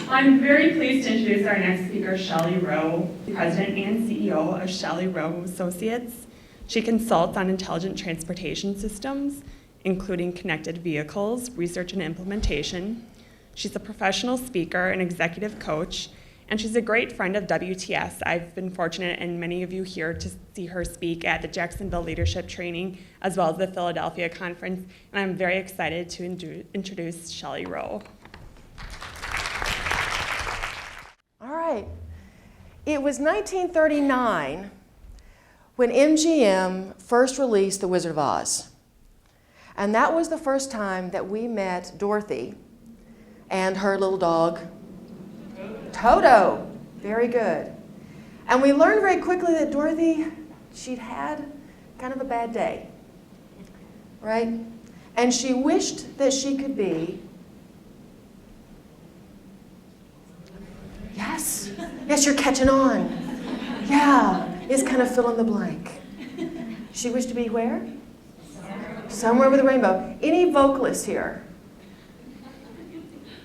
I'm very pleased to introduce our next speaker, Shelley Row, President and CEO of Shelley Row Associates. She consults on intelligent transportation systems, including connected vehicles, research and implementation. She's a professional speaker and executive coach, and she's a great friend of WTS. I've been fortunate, and many of you here, to see her speak at the Jacksonville Leadership Training as well as the Philadelphia Conference, and I'm very excited to introduce Shelley Row. All right. It was 1939 when MGM first released The Wizard of Oz. And that was the first time that we met Dorothy and her little dog, Toto. Very good. And we learned very quickly that Dorothy, she'd had kind of a bad day, right? And she wished that she could be, yes, you're catching on. Yeah, it's kind of fill in the blank. She wished to be where? Somewhere over the rainbow. Any vocalists here?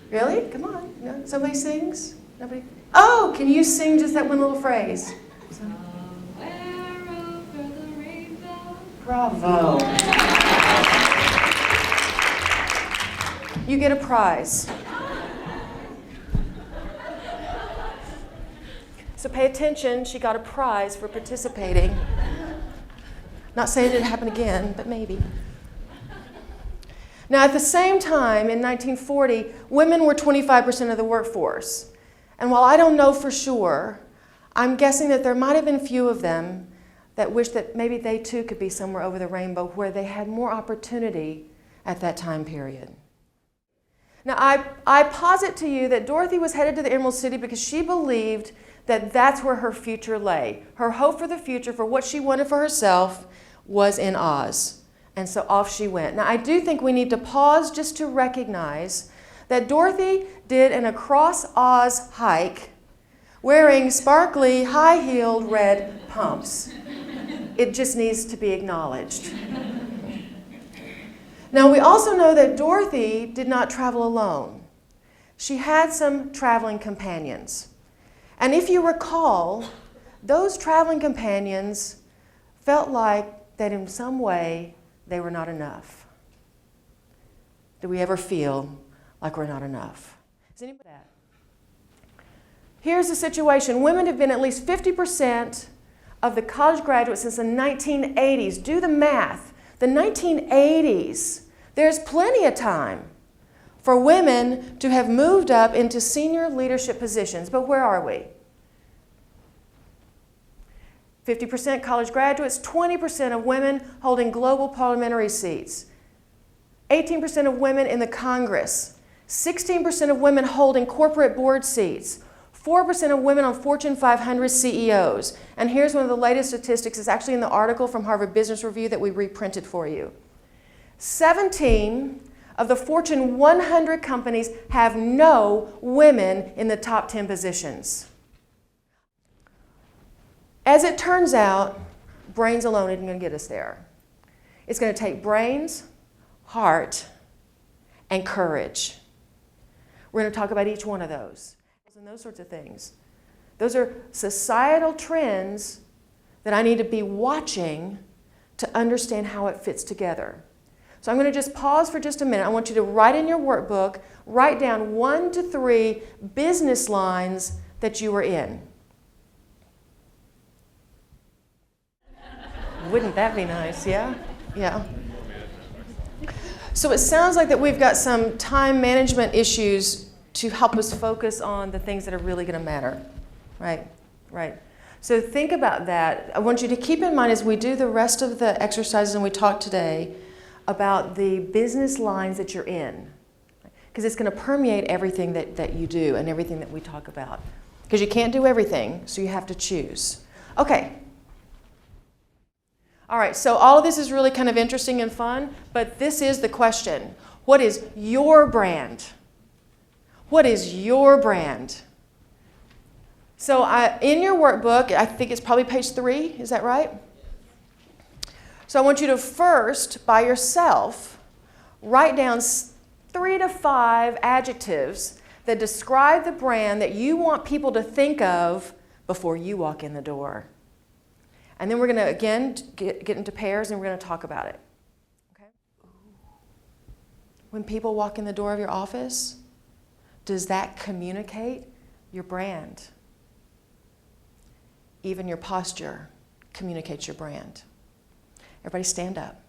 Really? Come on. No? Somebody sings? Nobody? Oh, can you sing just that one little phrase? Somewhere over the rainbow. Bravo. You get a prize. So pay attention, she got a prize for participating. Not saying it'd happen again, but maybe. Now, at the same time, in 1940, women were 25% of the workforce. And while I don't know for sure, I'm guessing that there might have been few of them that wished that maybe they too could be somewhere over the rainbow where they had more opportunity at that time period. Now, I posit to you that Dorothy was headed to the Emerald City because she believed that that's where her future lay. Her hope for the future, for what she wanted for herself, was in Oz. And so off she went. Now, I do think we need to pause just to recognize that Dorothy did an across Oz hike wearing sparkly, high-heeled red pumps. It just needs to be acknowledged. Now, we also know that Dorothy did not travel alone. She had some traveling companions. And if you recall, those traveling companions felt like that in some way they were not enough. Do we ever feel like we're not enough? Is anybody that? Here's the situation. Women have been at least 50% of the college graduates since the 1980s. Do the math. The 1980s, there's plenty of time for women to have moved up into senior leadership positions. But where are we? 50% college graduates, 20% of women holding global parliamentary seats, 18% of women in the Congress, 16% of women holding corporate board seats, 4% of women on Fortune 500 CEOs. And here's one of the latest statistics. It's actually in the article from Harvard Business Review that we reprinted for you. 17 of the Fortune 100 companies have no women in the top 10 positions. As it turns out, brains alone isn't going to get us there. It's going to take brains, heart, and courage. We're going to talk about each one of those and those sorts of things. Those are societal trends that I need to be watching to understand how it fits together. So I'm going to just pause for just a minute. I want you to write in your workbook, write down 1 to 3 business lines that you were in. Wouldn't that be nice, yeah? Yeah. So it sounds like that we've got some time management issues to help us focus on the things that are really going to matter, right? Right. So think about that. I want you to keep in mind as we do the rest of the exercises and we talk today about the business lines that you're in, because it's going to permeate everything that you do and everything that we talk about. Because you can't do everything, so you have to choose. Okay. All right, so all of this is really kind of interesting and fun, but this is the question. What is your brand? What is your brand? So in your workbook, I think it's probably page 3, is that right? So I want you to first, by yourself, write down 3 to 5 adjectives that describe the brand that you want people to think of before you walk in the door. And then we're going to, again, get into pairs and we're going to talk about it. Okay? When people walk in the door of your office, does that communicate your brand? Even your posture communicates your brand. Everybody stand up.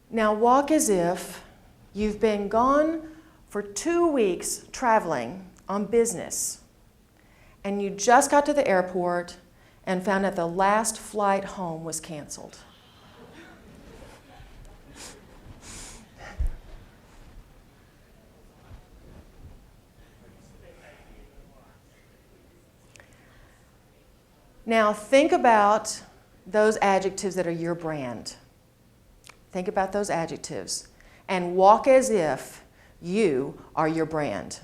Now walk as if you've been gone for 2 weeks traveling on business, and you just got to the airport and found out the last flight home was canceled. Now think about those adjectives that are your brand. Think about those adjectives and walk as if you are your brand.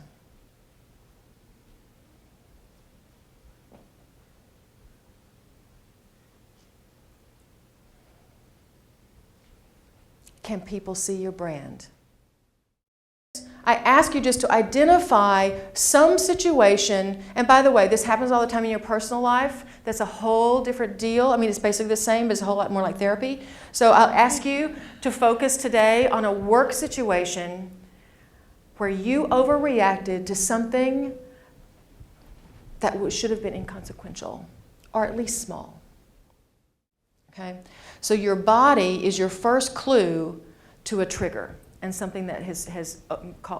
Can people see your brand? I ask you just to identify some situation, and by the way, this happens all the time in your personal life. That's a whole different deal. I mean, it's basically the same, but it's a whole lot more like therapy. So I'll ask you to focus today on a work situation where you overreacted to something that should have been inconsequential, or at least small. Okay? So your body is your first clue to a trigger and something that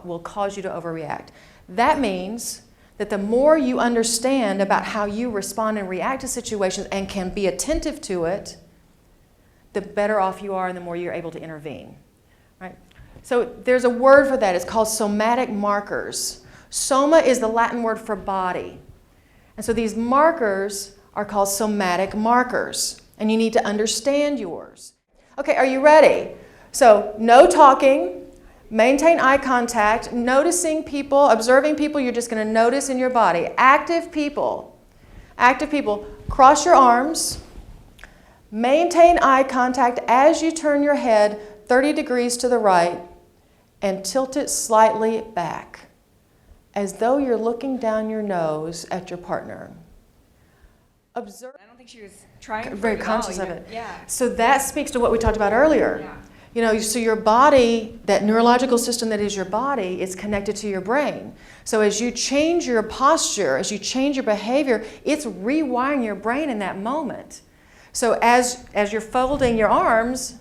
will cause you to overreact. That means that the more you understand about how you respond and react to situations and can be attentive to it, the better off you are and the more you're able to intervene. Right? So there's a word for that. It's called somatic markers. Soma is the Latin word for body. And so these markers are called somatic markers. And you need to understand yours. Okay, are you ready? So no talking, maintain eye contact, noticing people, observing people you're just going to notice in your body. Active people, cross your arms, maintain eye contact as you turn your head 30 degrees to the right and tilt it slightly back, as though you're looking down your nose at your partner. Observe. I don't think she was trying. Very conscious of it. Yeah. So that speaks to what we talked about earlier. Yeah. You know, so your body, that neurological system that is your body, is connected to your brain. So as you change your posture, as you change your behavior, it's rewiring your brain in that moment. So as you're folding your arms,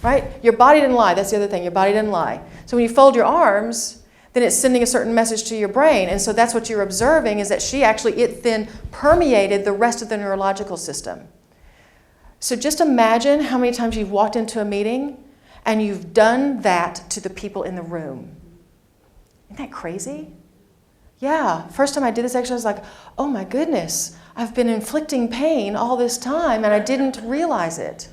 right, your body didn't lie. That's the other thing, your body didn't lie. So when you fold your arms, then it's sending a certain message to your brain. And so that's what you're observing, is that it then permeated the rest of the neurological system. So just imagine how many times you've walked into a meeting and you've done that to the people in the room. Isn't that crazy? Yeah, first time I did this actually, I was like, oh my goodness, I've been inflicting pain all this time and I didn't realize it.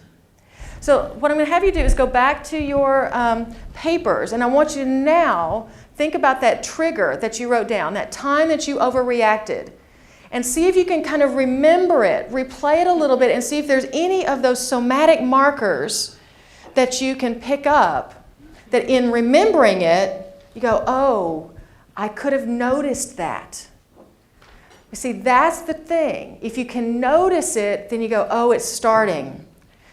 So what I'm going to have you do is go back to your papers, and I want you to now think about that trigger that you wrote down, that time that you overreacted. And see if you can kind of remember it, replay it a little bit, and see if there's any of those somatic markers that you can pick up, that in remembering it, you go, oh, I could have noticed that. You see, that's the thing. If you can notice it, then you go, oh, it's starting.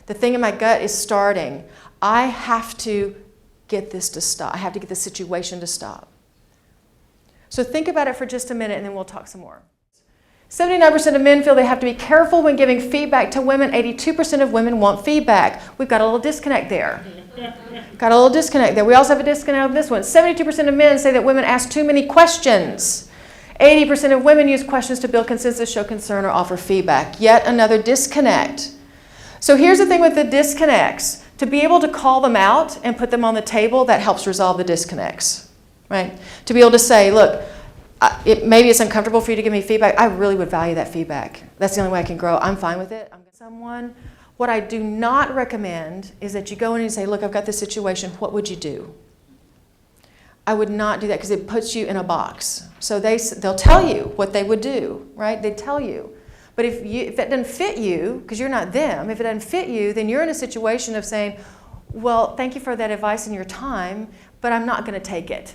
The thing in my gut is starting. I have to get this to stop. I have to get the situation to stop. So think about it for just a minute, and then we'll talk some more. 79% of men feel they have to be careful when giving feedback to women. 82% of women want feedback. We've got a little disconnect there. We also have a disconnect with this one. 72% of men say that women ask too many questions. 80% of women use questions to build consensus, show concern, or offer feedback. Yet another disconnect. So here's the thing with the disconnects. To be able to call them out and put them on the table, that helps resolve the disconnects. Right? To be able to say, look, maybe it's uncomfortable for you to give me feedback. I really would value that feedback. That's the only way I can grow. I'm fine with it. What I do not recommend is that you go in and you say, look, I've got this situation. What would you do? I would not do that because it puts you in a box. So they'll tell you what they would do, right? They tell you. But if that doesn't fit you, because you're not them, if it doesn't fit you, then you're in a situation of saying, well, thank you for that advice and your time, but I'm not going to take it.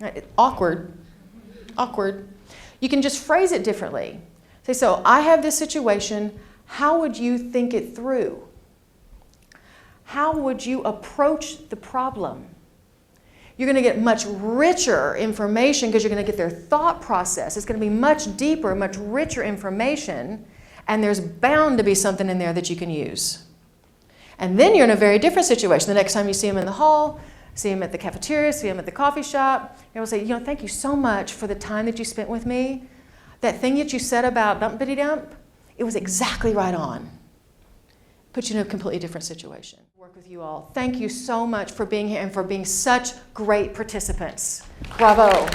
Right? Awkward. Awkward. You can just phrase it differently. Say, so I have this situation. How would you think it through? How would you approach the problem? You're going to get much richer information because you're going to get their thought process. It's going to be much deeper, much richer information, and there's bound to be something in there that you can use. And then you're in a very different situation. The next time you see them in the hall, see them at the cafeteria, see them at the coffee shop, you'll say, thank you so much for the time that you spent with me. That thing that you said about dump-bitty-dump, it was exactly right on. Put you in a completely different situation. Work with you all. Thank you so much for being here and for being such great participants. Bravo.